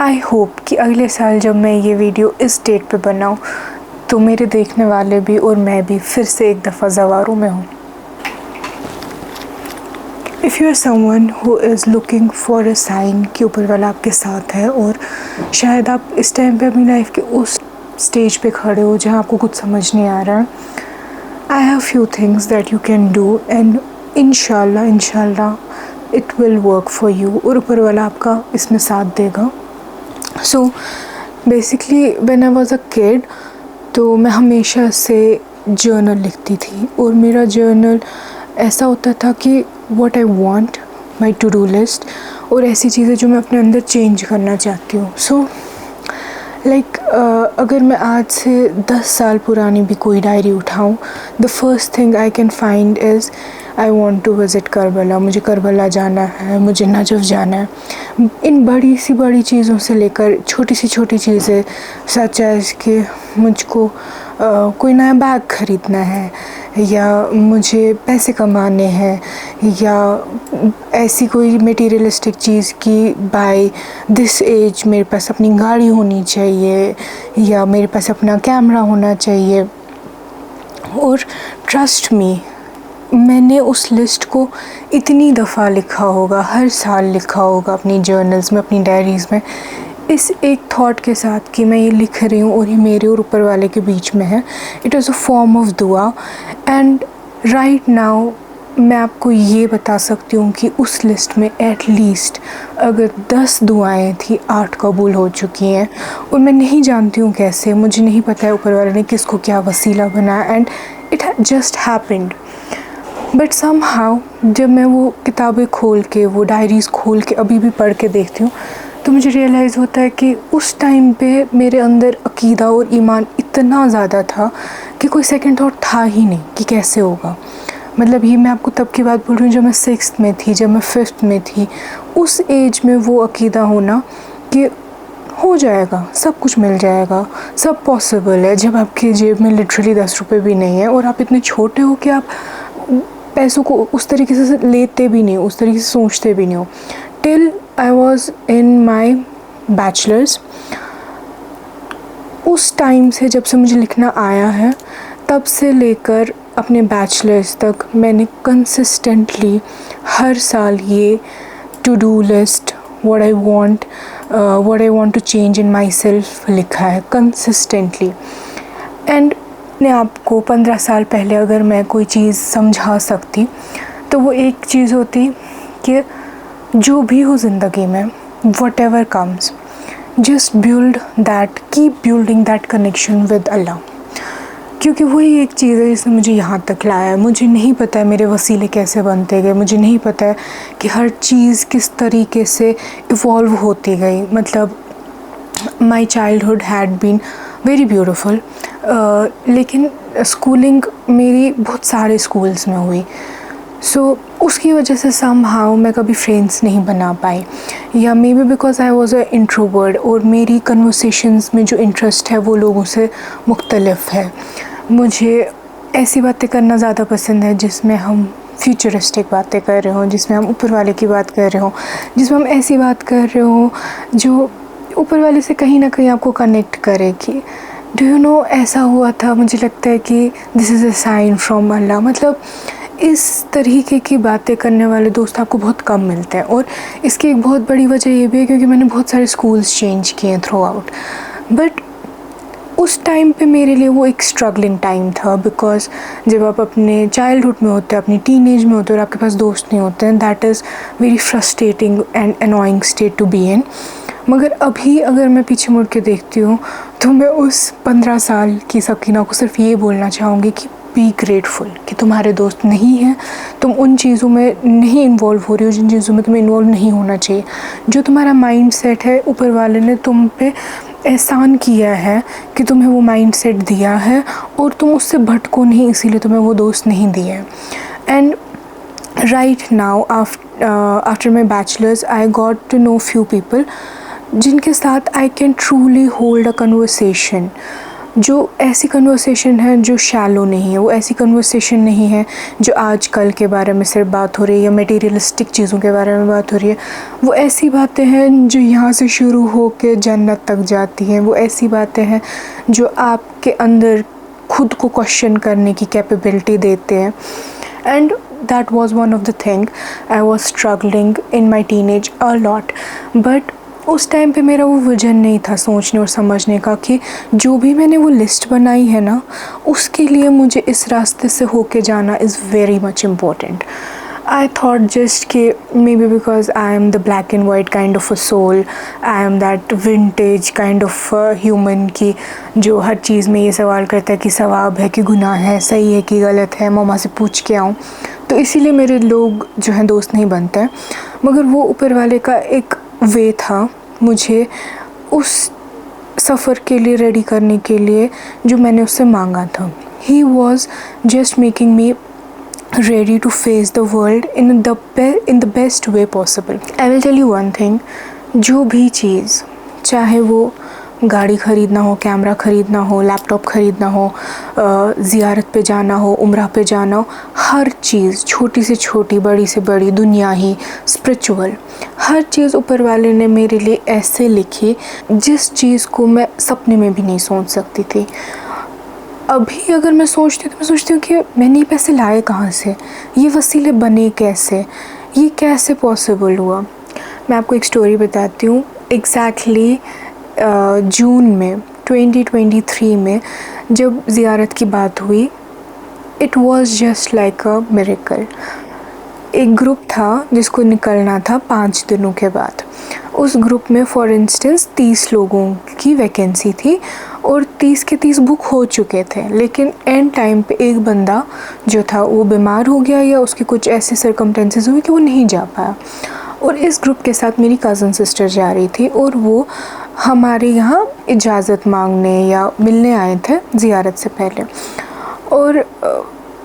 I hope कि अगले साल जब मैं ये वीडियो इस डेट पे बनाऊँ तो मेरे देखने वाले भी और मैं भी फिर से एक दफ़ा ज़वारों में हूँ। If you are someone who is looking for a sign कि ऊपर वाला आपके साथ है और शायद आप इस टाइम पे अपनी लाइफ के उस स्टेज पे खड़े हो जहाँ आपको कुछ समझ नहीं आ रहा है, I have few things that you can do and इंशाल्लाह it will work for you और ऊपर वाला आपका इसमें साथ देगा। So basically when I was a kid तो मैं हमेशा से जर्नल लिखती थी और मेरा जर्नल ऐसा होता था कि what I want, my to do list और ऐसी चीज़ें जो मैं अपने अंदर चेंज करना चाहती हूँ। सो लाइक अगर मैं आज से 10 साल पुरानी भी कोई डायरी उठाऊँ, the first thing I can find is I want to visit Karbala. मुझे करबला जाना है, मुझे नजफ़ जाना है। इन बड़ी चीज़ों से लेकर छोटी चीज़ें सच एज़ कि मुझको कोई नया बैग ख़रीदना है या मुझे पैसे कमाने हैं या ऐसी कोई मटेरियलिस्टिक चीज़ कि बाय दिस एज मेरे पास अपनी गाड़ी होनी चाहिए या मेरे पास अपना कैमरा होना चाहिए। और ट्रस्ट मी, मैंने उस लिस्ट को इतनी दफ़ा लिखा होगा, हर साल लिखा होगा अपनी जर्नल्स में, अपनी डायरीज़ में, इस एक थॉट के साथ कि मैं ये लिख रही हूँ और ये मेरे और ऊपर वाले के बीच में है। It is a form of दुआ एंड राइट नाउ मैं आपको ये बता सकती हूँ कि उस लिस्ट में एट लीस्ट अगर 10 दुआएं थी, 8 कबूल हो चुकी हैं और मैं नहीं जानती हूँ कैसे, मुझे नहीं पता है ऊपर वाले ने किसको क्या वसीला बनाया and it just happened. But somehow जब मैं वो किताबें खोल के, वो डायरीज़ खोल के अभी भी पढ़ के देखती हूँ तो मुझे रियलाइज़ होता है कि उस टाइम पे मेरे अंदर अकीदा और ईमान इतना ज़्यादा था कि कोई सेकंड थॉट था ही नहीं कि कैसे होगा। मतलब ये मैं आपको तब की बात बोल रही हूँ जब मैं 6th में थी, जब मैं 5th में थी। उस एज में वो अकीदा होना कि हो जाएगा, सब कुछ मिल जाएगा, सब पॉसिबल है, जब आपके जेब में लिटरली 10 रुपये भी नहीं है और आप इतने छोटे हो कि आप पैसों को उस तरीके से लेते भी नहीं हो, उस तरीके से सोचते भी नहीं हो। Till I was in my bachelors, उस टाइम से जब से मुझे लिखना आया है तब से लेकर अपने बैचलर्स तक मैंने कंसिस्टेंटली हर साल ये to do list, what I want to change in myself लिखा है कंसिस्टेंटली। एंड अपने आप को 15 साल पहले अगर मैं कोई चीज़ समझा सकती तो वो एक चीज़ होती कि जो भी हो ज़िंदगी में, whatever comes, just keep building that connection with Allah, क्योंकि वही एक चीज़ है जिसने मुझे यहाँ तक लाया है। मुझे नहीं पता है मेरे वसीले कैसे बनते गए, मुझे नहीं पता है कि हर चीज़ किस तरीके से इवॉल्व होती गई। मतलब my childhood had been very beautiful, लेकिन स्कूलिंग मेरी बहुत सारे स्कूल्स में हुई। सो उसकी वजह से समहाउ मैं कभी फ्रेंड्स नहीं बना पाई, या may be because I was a introvert और मेरी कन्वर्सेशंस में जो इंटरेस्ट है वो लोगों से मुख्तलिफ है। मुझे ऐसी बातें करना ज़्यादा पसंद है जिसमें हम फ्यूचरिस्टिक बातें कर रहे हों, जिसमें हम ऊपर वाले की बात कर रहे हों, जिसमें हम ऐसी बात कर रहे हों जो ऊपर वाले से कहीं ना कहीं आपको कनेक्ट करे। कि डू यू नो ऐसा हुआ था, मुझे लगता है कि this is a sign from Allah. मतलब इस तरीके की बातें करने वाले दोस्त आपको बहुत कम मिलते हैं और इसकी एक बहुत बड़ी वजह ये भी है क्योंकि मैंने बहुत सारे स्कूल्स चेंज किए थ्रू आउट। बट उस टाइम पे मेरे लिए वो एक स्ट्रगलिंग टाइम था, बिकॉज जब आप अपने चाइल्डहुड में होते हैं, अपनी टीनेज में होते हैं और आपके पास दोस्त नहीं होते हैं, that is very frustrating and annoying state to be in. मगर अभी अगर मैं पीछे मुड़ के देखती हूँ तो मैं उस 15 साल की सकीना को सिर्फ ये बोलना चाहूँगी कि बी ग्रेटफुल कि तुम्हारे दोस्त नहीं हैं, तुम उन चीज़ों में नहीं इन्वॉल्व हो रही हो जिन चीज़ों में तुम्हें इन्वॉल्व नहीं होना चाहिए। जो तुम्हारा माइंड सेट है, ऊपर वाले ने तुम पे एहसान किया है कि तुम्हें वो माइंड सेट दिया है और तुम उससे भटको नहीं, इसीलिए तुम्हें वो दोस्त नहीं दिए। And right now after my bachelors I got to know few people जिनके साथ I can truly hold a conversation जो ऐसी कन्वर्सेशन है जो शैलो नहीं है, वो ऐसी कन्वर्सेशन नहीं है जो आज कल के बारे में सिर्फ बात हो रही है या मटेरियलिस्टिक चीज़ों के बारे में बात हो रही है। वो ऐसी बातें हैं जो यहाँ से शुरू हो के जन्नत तक जाती हैं। वो ऐसी बातें हैं जो आपके अंदर खुद को क्वेश्चन करने की कैपेबिलिटी देते हैं। And that was one of the thing I was struggling in my teenage a lot. But उस टाइम पे मेरा वो विजन नहीं था सोचने और समझने का कि जो भी मैंने वो लिस्ट बनाई है ना, उसके लिए मुझे इस रास्ते से होके जाना is very much important. I thought just कि maybe because I am the black and white kind of a soul, I am that vintage kind of human कि जो हर चीज़ में ये सवाल करता है कि सवाब है कि गुनाह है, सही है कि गलत है, मम्मा से पूछ के आऊँ। तो इसीलिए मेरे लोग जो हैं दोस्त नहीं बनते हैं। मगर वो ऊपर वाले का एक वे था मुझे उस सफ़र के लिए रेडी करने के लिए जो मैंने उससे मांगा था। He was just making me ready to face the world in the best way possible. I will tell you one thing, जो भी चीज़, चाहे वो गाड़ी ख़रीदना हो, कैमरा ख़रीदना हो, लैपटॉप ख़रीदना हो, ज़ियारत पे जाना हो, उम्रा पे जाना हो, हर चीज़ छोटी से छोटी, बड़ी से बड़ी, दुनिया ही, स्पिरिचुअल, हर चीज़ ऊपर वाले ने मेरे लिए ऐसे लिखी जिस चीज़ को मैं सपने में भी नहीं सोच सकती थी। अभी अगर मैं सोचती हूँ तो मैं सोचती हूँ कि मैंने ये पैसे लाए कहाँ से, ये वसीले बने कैसे, ये कैसे पॉसिबल हुआ। मैं आपको एक स्टोरी बताती हूँ। एग्जैक्टली जून में 2023 में जब ज़ियारत की बात हुई, it was just like a miracle. एक ग्रुप था जिसको निकलना था 5 दिनों के बाद। उस ग्रुप में फॉर इंस्टेंस 30 लोगों की वैकेंसी थी और 30 के 30 बुक हो चुके थे, लेकिन एंड टाइम पे एक बंदा जो था वो बीमार हो गया या उसकी कुछ ऐसे सर्कमटेंसेस हुए कि वो नहीं जा पाया। और इस ग्रुप के साथ मेरी कज़न सिस्टर जा रही थी और वो हमारे यहाँ इजाज़त मांगने या मिलने आए थे ज़ियारत से पहले। और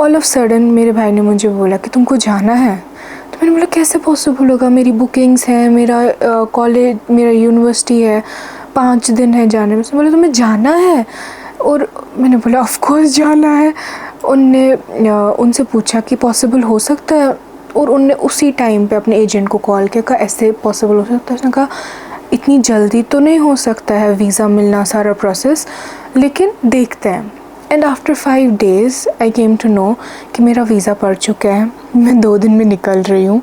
ऑल ऑफ सडन मेरे भाई ने मुझे बोला कि तुमको जाना है। तो मैंने बोला कैसे पॉसिबल होगा, मेरी बुकिंग्स हैं, मेरा कॉलेज, मेरा यूनिवर्सिटी है, 5 दिन है जाने में। उसने बोला तुम्हें जाना है? और मैंने बोला ऑफ कोर्स जाना है। उनसे पूछा कि पॉसिबल हो सकता है, और उनने उसी टाइम पे अपने एजेंट को कॉल किया, कहा ऐसे पॉसिबल हो सकता है। उसने कहा इतनी जल्दी तो नहीं हो सकता है वीज़ा मिलना, सारा प्रोसेस, लेकिन देखते हैं। And after 5 days I came to know कि मेरा वीज़ा पड़ चुका है, मैं 2 दिन में निकल रही हूँ।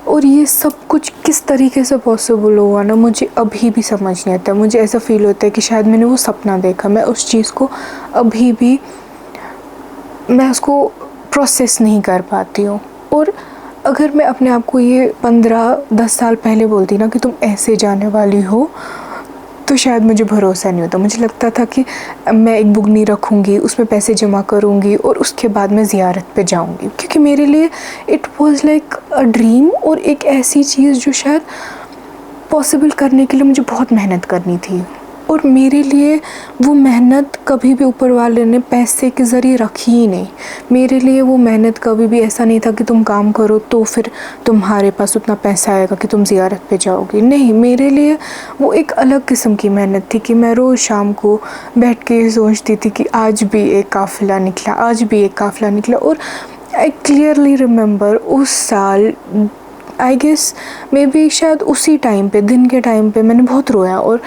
और ये सब कुछ किस तरीके से पॉसिबल हुआ ना, मुझे अभी भी समझ नहीं आता। मुझे ऐसा फ़ील होता है कि शायद मैंने वो सपना देखा। मैं उस चीज़ को अभी भी मैं उसको प्रोसेस नहीं कर पाती हूँ। और अगर मैं अपने आप को ये 15-10 साल पहले बोलती ना कि तुम ऐसे जाने वाली हो, तो शायद मुझे भरोसा नहीं होता। मुझे लगता था कि मैं एक बुकनी रखूँगी, उसमें पैसे जमा करूँगी और उसके बाद मैं ज़ियारत पे जाऊँगी, क्योंकि मेरे लिए it was like a dream और एक ऐसी चीज़ जो शायद पॉसिबल करने के लिए मुझे बहुत मेहनत करनी थी। और मेरे लिए वो मेहनत कभी भी ऊपर वाले ने पैसे के ज़रिए रखी ही नहीं। मेरे लिए वो मेहनत कभी भी ऐसा नहीं था कि तुम काम करो तो फिर तुम्हारे पास उतना पैसा आएगा कि तुम ज़ियारत पे जाओगी। नहीं, मेरे लिए वो एक अलग किस्म की मेहनत थी कि मैं रोज़ शाम को बैठ के सोचती थी कि आज भी एक काफ़िला निकला, आज भी एक काफ़िला निकला। और आई क्लियरली रिमेंबर उस साल, आई गेस मे बी शायद उसी टाइम पे, दिन के टाइम पे मैंने बहुत रोया। और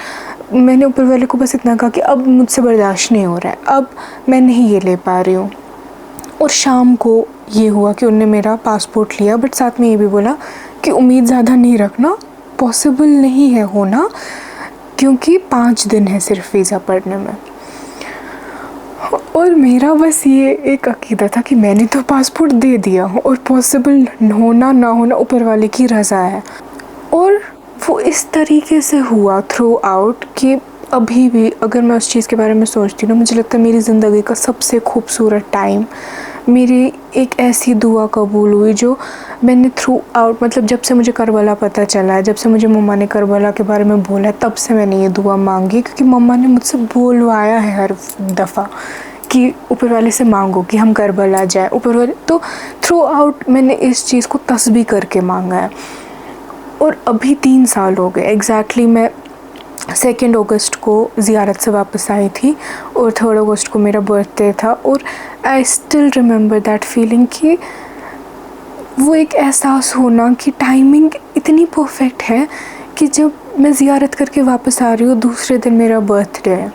मैंने ऊपर वाले को बस इतना कहा कि अब मुझसे बर्दाश्त नहीं हो रहा है, अब मैं नहीं ये ले पा रही हूँ। और शाम को ये हुआ कि उनने मेरा पासपोर्ट लिया, बट साथ में ये भी बोला कि उम्मीद ज़्यादा नहीं रखना, पॉसिबल नहीं है होना, क्योंकि 5 दिन है सिर्फ वीज़ा पड़ने में। और मेरा बस ये एक अकीदा था कि मैंने तो पासपोर्ट दे दिया हूँ और पॉसिबल होना ना होना ऊपर वाले की रज़ा है। और वो इस तरीके से हुआ थ्रू आउट कि अभी भी अगर मैं उस चीज़ के बारे में सोचती हूँ ना, मुझे लगता है मेरी ज़िंदगी का सबसे खूबसूरत टाइम, मेरी एक ऐसी दुआ कबूल हुई जो मैंने थ्रू आउट, मतलब जब से मुझे करबला पता चला है, जब से मुझे मम्मा ने करबला के बारे में बोला, तब से मैंने ये दुआ मांगी, क्योंकि मम्मा ने मुझसे बोलवाया है हर दफ़ा कि ऊपर वाले से मांगो कि हम करबला जाए ऊपर वाले। तो थ्रू आउट मैंने इस चीज़ को तस्बीह करके मांगा है। और अभी 3 साल हो गए एग्जैक्टली। मैं 2 अगस्त को ज़ियारत से वापस आई थी और 3 अगस्त को मेरा बर्थडे था। और I still remember that feeling कि वो एक एहसास होना कि टाइमिंग इतनी परफेक्ट है कि जब मैं ज़ियारत करके वापस आ रही हूँ दूसरे दिन मेरा बर्थडे है।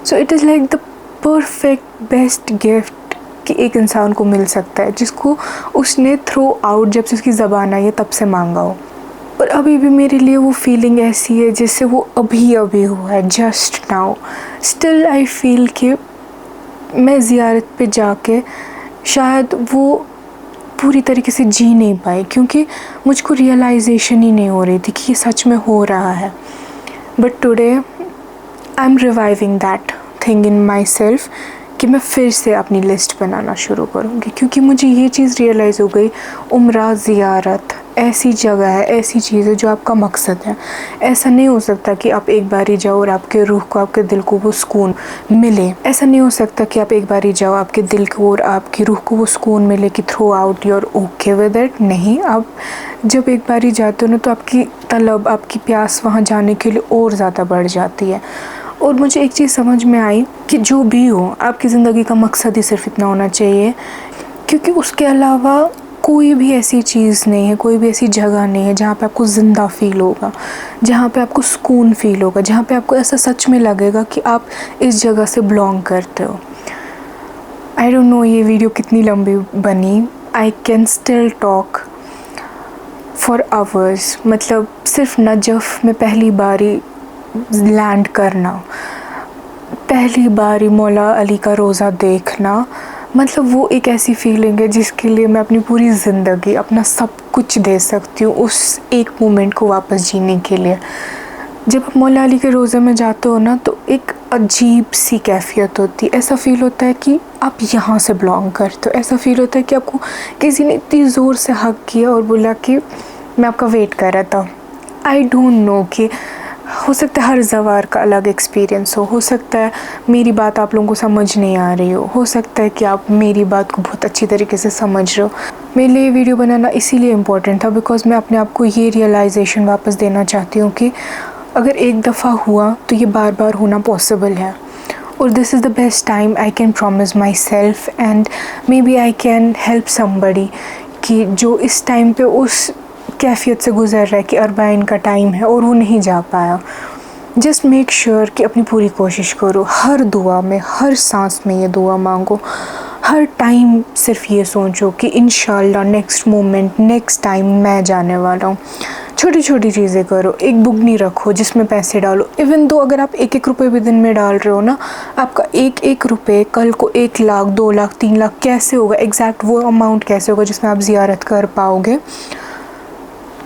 So it is like the perfect best gift कि एक इंसान को मिल सकता है जिसको उसने थ्रू आउट जब से उसकी ज़बान आई है तब से मांगा हो। और अभी भी मेरे लिए वो फीलिंग ऐसी है जैसे वो अभी अभी हुआ है, just now. Still I feel कि मैं ज़ियारत पे जाके शायद वो पूरी तरीके से जी नहीं पाई, क्योंकि मुझको रियलाइजेशन ही नहीं हो रही थी कि ये सच में हो रहा है। But today I am reviving that thing in my self कि मैं फिर से अपनी लिस्ट बनाना शुरू करूँगी, क्योंकि मुझे ये चीज़ रियलाइज़ हो गई, उम्रा ज़ियारत ऐसी जगह है, ऐसी चीज़ है जो आपका मकसद है। ऐसा नहीं हो सकता कि आप एक बार ही जाओ और आपके रूह को, आपके दिल को वो सुकून मिले। ऐसा नहीं हो सकता कि आप एक बार ही जाओ, आपके दिल को और आपकी रूह को वो सुकून मिले कि through out you're okay with it. नहीं, आप जब एक बार ही जाते हो ना तो आपकी तलब, आपकी प्यास वहाँ जाने के लिए और ज़्यादा बढ़ जाती है। और मुझे एक चीज़ समझ में आई कि जो भी हो, आपकी ज़िंदगी का मकसद ही सिर्फ इतना होना चाहिए, क्योंकि उसके अलावा कोई भी ऐसी चीज़ नहीं है, कोई भी ऐसी जगह नहीं है जहाँ पे आपको ज़िंदा फील होगा, जहाँ पे आपको सुकून फील होगा, जहाँ पे आपको ऐसा सच में लगेगा कि आप इस जगह से बिलोंग करते हो। आई डोंट नो ये वीडियो कितनी लंबी बनी। I can still talk for hours. मतलब सिर्फ नजफ़ में पहली बारी लैंड करना, पहली बारी मौला अली का रोज़ा देखना, मतलब वो एक ऐसी फीलिंग है जिसके लिए मैं अपनी पूरी ज़िंदगी, अपना सब कुछ दे सकती हूँ उस एक मोमेंट को वापस जीने के लिए। जब आप मौला अली के रोज़े में जाते हो ना तो एक अजीब सी कैफियत होती है। ऐसा फ़ील होता है कि आप यहाँ से बिलोंग करते हो। ऐसा फ़ील होता है कि आपको किसी ने इतनी ज़ोर से हक किया और बोला कि मैं आपका वेट कर रहा था। आई डोंट नो कि हो सकता है हर ज़वार का अलग एक्सपीरियंस हो सकता है मेरी बात आप लोगों को समझ नहीं आ रही हो सकता है कि आप मेरी बात को बहुत अच्छी तरीके से समझ रहे हो। मेरे लिए वीडियो बनाना इसीलिए इम्पोर्टेंट था बिकॉज़ मैं अपने आप को ये रियलाइजेशन वापस देना चाहती हूँ कि अगर एक दफ़ा हुआ तो ये बार बार होना पॉसिबल है। और this is the best time I can promise myself and maybe I can help somebody कि जो इस टाइम पे उस कैफियत से गुज़र रहा है कि अरबाइन का टाइम है और वो नहीं जा पाया। जस्ट मेक श्योर कि अपनी पूरी कोशिश करो, हर दुआ में, हर सांस में ये दुआ मांगो, हर टाइम सिर्फ ये सोचो कि इंशाल्लाह नेक्स्ट मोमेंट, नेक्स्ट टाइम मैं जाने वाला हूँ। छोटी छोटी चीज़ें करो, एक बुगनी रखो जिसमें पैसे डालो। इवन दो अगर आप 1-1 रुपये भी दिन में डाल रहे हो ना, आपका 1-1 रुपये कल को 1 लाख, 2 लाख, 3 लाख कैसे होगा, एग्जैक्ट वो अमाउंट कैसे होगा जिसमें आप ज़ियारत कर पाओगे,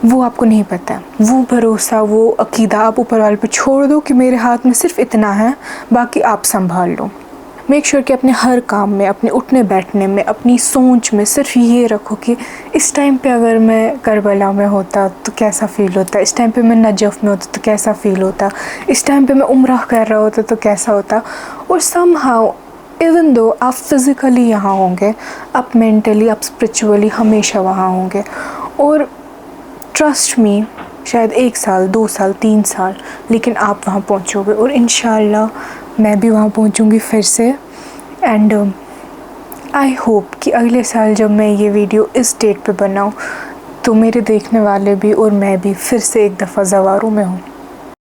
वो आपको नहीं पता। वो भरोसा, वो अकीदा आप ऊपर वाले पे छोड़ दो कि मेरे हाथ में सिर्फ इतना है, बाकी आप संभाल लो। मेक श्योर कि अपने हर काम में, अपने उठने बैठने में, अपनी सोच में सिर्फ ये रखो कि इस टाइम पे अगर मैं करबला में होता तो कैसा फ़ील होता, इस टाइम पे मैं नजफ़ में होता तो कैसा फ़ील होता, इस टाइम पे मैं उम्रा कर रहा होता तो कैसा होता। और समहाउ इवन दो आप फिज़िकली यहाँ होंगे, आप मेंटली, आप स्पिरिचुअली हमेशा वहाँ होंगे। और ट्रस्ट मी, शायद 1 साल, 2 साल, 3 साल, लेकिन आप वहाँ पहुँचोगे और इंशाल्लाह मैं भी वहाँ पहुँचूँगी फिर से। एंड आई होप कि अगले साल जब मैं ये वीडियो इस डेट पे बनाऊँ तो मेरे देखने वाले भी और मैं भी फिर से एक दफ़ा ज़वारों में हूँ।